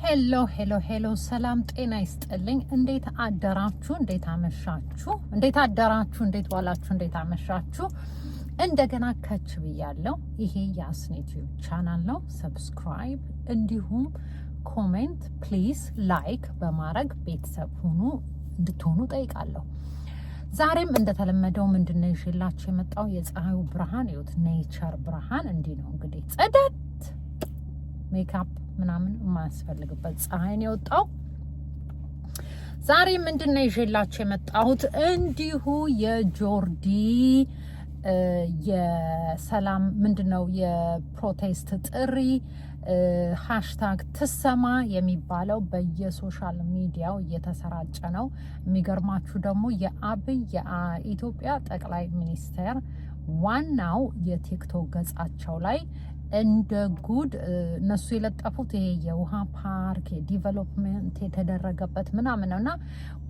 ሄሎ ሰላም ጤና ይስጥልኝ። እንዴት አደራችሁ? እንዴት አመሻችሁ? እንዴት አደራችሁ? እንዴት ዋላችሁ? እንዴት አመሻችሁ? እንደገና ከች ብያለሁ። ይሄ ያስኔ ዩቲዩብ ቻናል ነው። ሰብስክራይብ እንዲሁም ኮሜንት ፕሊዝ ላይክ በማድረግ ቤተሰብ ሁኑ እንድትሆኑ ጠይቃለሁ። ዛሬም እንደተለመደው ምንድነው ይዤላችሁ የመጣው የፀሐዩ ብርሃን ይሁት ኔቸር ብርሃን እንዲህ ነው እንግዲህ ጽዳት ሜካፕ ምናምን የማያስፈልግበት ፀሐይ ነው የወጣው። ዛሬ ምንድነው ይዤላችሁ የመጣሁት እንዲሁ የጆርዲ የሰላም ምንድነው የፕሮቴስት ጥሪ ሃሽታግ ትሰማ የሚባለው በየሶሻል ሚዲያው እየተሰራጨ ነው። የሚገርማችሁ ደግሞ የአብይ የኢትዮጵያ ጠቅላይ ሚኒስትር ዋናው የቲክቶክ ገጻቸው ላይ እንደ ጉድ እነሱ የለጠፉት ይሄ የውሃ ፓርክ የዲቨሎፕመንት የተደረገበት ምናምን ነውና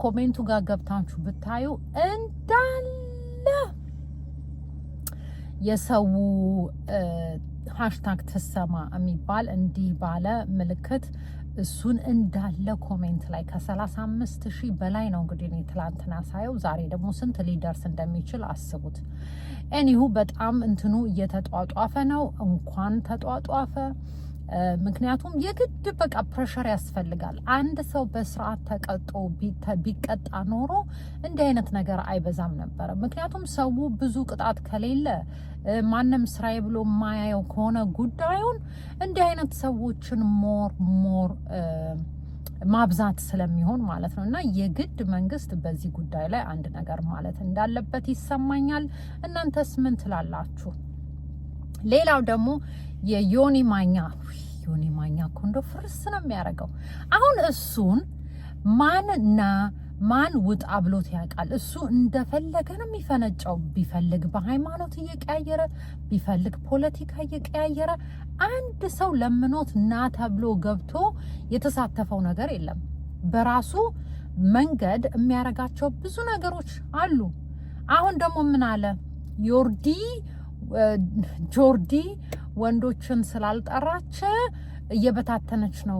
ኮሜንቱ ጋር ገብታችሁ ብታዩ እንዳለ የሰው ሃሽታግ ትሰማ የሚባል እንዲህ ባለ ምልክት እሱን እንዳለ ኮሜንት ላይ ከ35,000 በላይ ነው እንግዲህ እኔ ትላንትና ሳየው። ዛሬ ደግሞ ስንት ሊደርስ እንደሚችል አስቡት። ኤኒሁ በጣም እንትኑ እየተጧጧፈ ነው። እንኳን ተጧጧፈ። ምክንያቱም የግድ በቃ ፕሬሸር ያስፈልጋል። አንድ ሰው በስርዓት ተቀጦ ቢቀጣ ኖሮ እንዲህ አይነት ነገር አይበዛም ነበረ። ምክንያቱም ሰው ብዙ ቅጣት ከሌለ ማንም ስራዬ ብሎ የማያየው ከሆነ ጉዳዩን እንዲህ አይነት ሰዎችን ሞር ማብዛት ስለሚሆን ማለት ነው። እና የግድ መንግስት በዚህ ጉዳይ ላይ አንድ ነገር ማለት እንዳለበት ይሰማኛል። እናንተስ ምን ትላላችሁ? ሌላው ደግሞ የዮኒ ማኛ እኮ እንደው ፍርስ ነው የሚያደርገው። አሁን እሱን ማንና ማን ውጣ ብሎት ያውቃል? እሱ እንደፈለገ ነው የሚፈነጫው። ቢፈልግ በሃይማኖት እየቀያየረ ቢፈልግ ፖለቲካ እየቀያየረ አንድ ሰው ለምኖት ና ተብሎ ገብቶ የተሳተፈው ነገር የለም። በራሱ መንገድ የሚያረጋቸው ብዙ ነገሮች አሉ። አሁን ደግሞ ምን አለ ጆርዲ ወንዶችን ስላልጠራች እየበታተነች ነው።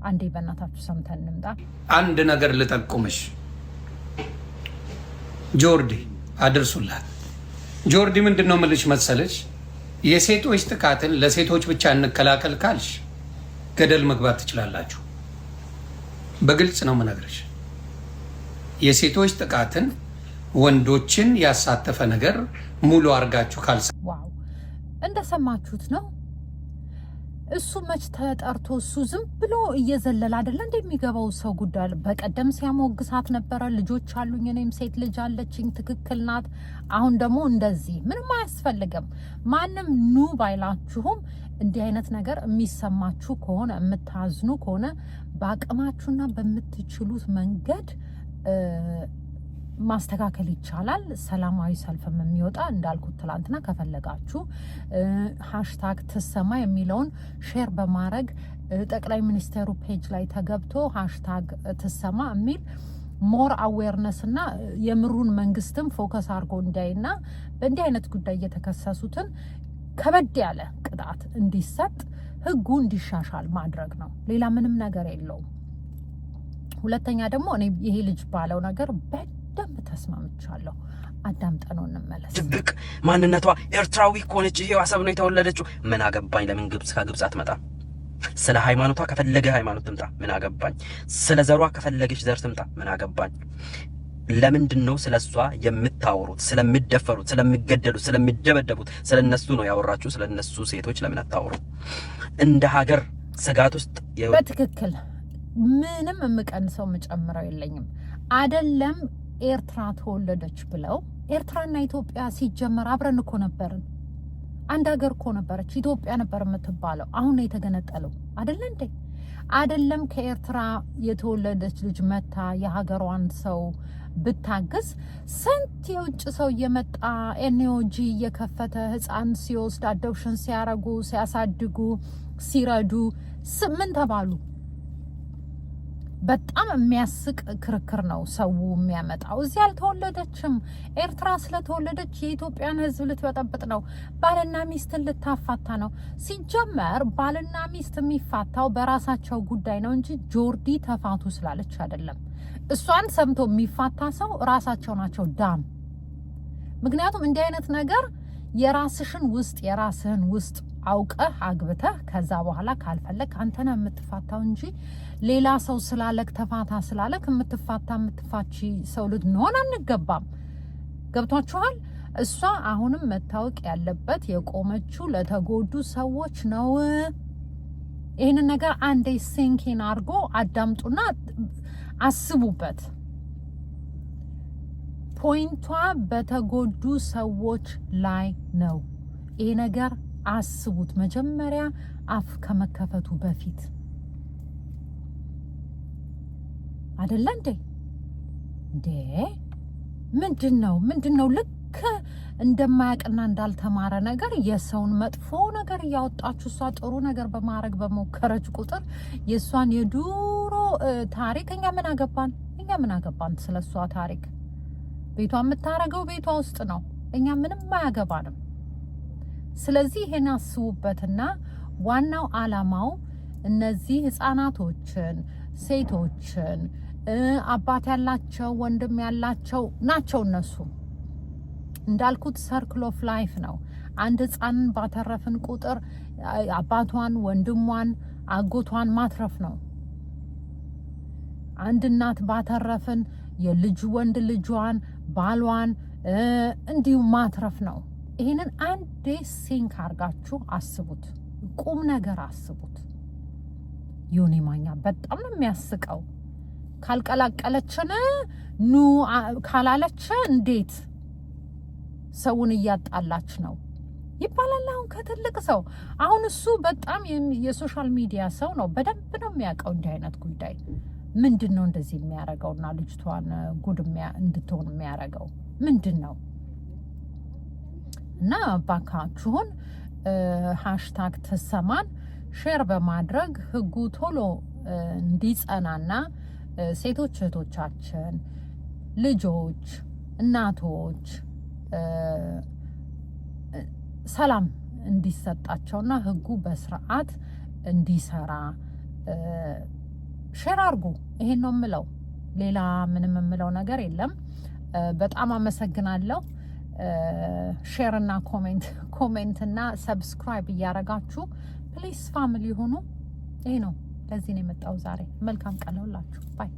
አንዴ በእናታችሁ ሰምተን እንምጣ። አንድ ነገር ልጠቁምሽ፣ ጆርዲ አድርሱላት። ጆርዲ ምንድን ነው የምልሽ መሰለሽ፣ የሴቶች ጥቃትን ለሴቶች ብቻ እንከላከል ካልሽ ገደል መግባት ትችላላችሁ። በግልጽ ነው የምነግርሽ። የሴቶች ጥቃትን ወንዶችን ያሳተፈ ነገር ሙሉ አርጋችሁ ካልሰ ዋው እንደሰማችሁት ነው። እሱ መች ተጠርቶ እሱ ዝም ብሎ እየዘለለ አይደለ እንደሚገባው ሰው ጉዳይ። በቀደም ሲያሞግሳት ነበረ። ልጆች አሉኝ እኔም ሴት ልጅ አለችኝ፣ ትክክል ናት። አሁን ደግሞ እንደዚህ ምንም አያስፈልግም። ማንም ኑ ባይላችሁም እንዲህ አይነት ነገር የሚሰማችሁ ከሆነ የምታዝኑ ከሆነ በአቅማችሁና በምትችሉት መንገድ ማስተካከል ይቻላል። ሰላማዊ ሰልፍም የሚወጣ እንዳልኩት ትላንትና ከፈለጋችሁ ሃሽታግ ትሰማ የሚለውን ሼር በማድረግ ጠቅላይ ሚኒስትሩ ፔጅ ላይ ተገብቶ ሃሽታግ ትሰማ የሚል ሞር አዌርነስ እና የምሩን መንግስትም ፎከስ አድርጎ እንዲያይና በእንዲህ አይነት ጉዳይ እየተከሰሱትን ከበድ ያለ ቅጣት እንዲሰጥ ህጉ እንዲሻሻል ማድረግ ነው። ሌላ ምንም ነገር የለውም። ሁለተኛ ደግሞ እኔ ይሄ ልጅ ባለው ነገር ደንብ ተስማምቻለሁ። አዳምጠነው እንመለስ። ድብቅ ማንነቷ ኤርትራዊ ከሆነች ይሄው አሰብ ነው የተወለደችው። ምን አገባኝ? ለምን ከግብጽ አትመጣም? ስለ ሃይማኖቷ ከፈለገ ሃይማኖት ትምጣ፣ ምን አገባኝ? ስለ ዘሯ ከፈለገች ዘር ትምጣ፣ ምን አገባኝ? ለምንድን ነው ስለሷ የምታወሩት? ስለሚደፈሩት፣ ስለሚገደሉት፣ ስለሚደበደቡት ስለነሱ ነው ያወራችሁ። ስለነሱ ሴቶች ለምን አታወሩ? እንደ ሀገር ስጋት ውስጥ በትክክል ምንም የምቀንሰው የምጨምረው የለኝም። አይደለም ኤርትራ ተወለደች ብለው ኤርትራና ኢትዮጵያ ሲጀመር አብረን እኮ ነበርን። አንድ ሀገር እኮ ነበረች። ኢትዮጵያ ነበር የምትባለው። አሁን ነው የተገነጠለው አይደለ እንዴ? አይደለም ከኤርትራ የተወለደች ልጅ መታ የሀገሯን ሰው ብታግዝ ስንት የውጭ ሰው እየመጣ ኤንኦጂ እየከፈተ ህፃን ሲወስድ አዶፕሽን ሲያረጉ ሲያሳድጉ ሲረዱ ምን ተባሉ? በጣም የሚያስቅ ክርክር ነው ሰው የሚያመጣው። እዚህ አልተወለደችም፣ ኤርትራ ስለተወለደች የኢትዮጵያን ሕዝብ ልትበጠብጥ ነው፣ ባልና ሚስትን ልታፋታ ነው። ሲጀመር ባልና ሚስት የሚፋታው በራሳቸው ጉዳይ ነው እንጂ ጆርዲ ተፋቱ ስላለች አይደለም። እሷን ሰምቶ የሚፋታ ሰው ራሳቸው ናቸው ዳም። ምክንያቱም እንዲህ አይነት ነገር የራስህን ውስጥ አውቀህ አግብተህ ከዛ በኋላ ካልፈለክ አንተ ነህ የምትፋታው እንጂ ሌላ ሰው ስላለክ ተፋታ ስላለክ የምትፋቺ ሰው ልትሆን አንገባም። ገብቷችኋል? እሷ አሁንም መታወቅ ያለበት የቆመችው ለተጎዱ ሰዎች ነው። ይህንን ነገር አንዴ ሲንኪን አድርጎ አዳምጡና አስቡበት። ፖይንቷ በተጎዱ ሰዎች ላይ ነው። ይሄ ነገር አስቡት መጀመሪያ አፍ ከመከፈቱ በፊት አይደለ እንዴ? ምንድነው ልክ እንደማያውቅና እንዳልተማረ ነገር የሰውን መጥፎ ነገር እያወጣችሁ እሷ ጥሩ ነገር በማድረግ በሞከረች ቁጥር የእሷን የዱሮ ታሪክ እኛ ምን አገባን ስለሷ ታሪክ? ቤቷ የምታረገው ቤቷ ውስጥ ነው። እኛ ምንም አያገባንም። ስለዚህ ይሄን አስቡበትና ዋናው አላማው እነዚህ ህፃናቶችን፣ ሴቶችን፣ አባት ያላቸው ወንድም ያላቸው ናቸው። እነሱ እንዳልኩት ሰርክል ኦፍ ላይፍ ነው። አንድ ህፃንን ባተረፍን ቁጥር አባቷን፣ ወንድሟን፣ አጎቷን ማትረፍ ነው። አንድ እናት ባተረፍን የልጅ ወንድ ልጇን፣ ባሏን እንዲሁ ማትረፍ ነው። ይሄንን አንዴ ሲንክ አርጋችሁ አስቡት። ቁም ነገር አስቡት። ዮኒ ማኛ በጣም ነው የሚያስቀው። ካልቀላቀለችን ኑ ካላለች እንዴት ሰውን እያጣላች ነው ይባላል። አሁን ከትልቅ ሰው አሁን እሱ በጣም የሶሻል ሚዲያ ሰው ነው። በደንብ ነው የሚያውቀው እንዲህ አይነት ጉዳይ ምንድን ነው እንደዚህ የሚያደርገውና ልጅቷን ጉድ እንድትሆን የሚያደርገው ምንድን ነው? እና ባካችሁን ሃሽታግ ተሰማን ሼር በማድረግ ህጉ ቶሎ እንዲጸናና ሴቶች እህቶቻችን፣ ልጆች፣ እናቶች ሰላም እንዲሰጣቸውና ህጉ በስርዓት እንዲሰራ ሼር አድርጉ። ይሄን ነው የምለው። ሌላ ምንም የምለው ነገር የለም። በጣም አመሰግናለሁ። ሼር እና ኮሜንት እና ሰብስክራይብ እያረጋችሁ ፕሊስ ፋሚሊ ሆኑ። ይሄ ነው። ለዚህ ነው የመጣው ዛሬ። መልካም ቀን ለሁላችሁ። ባይ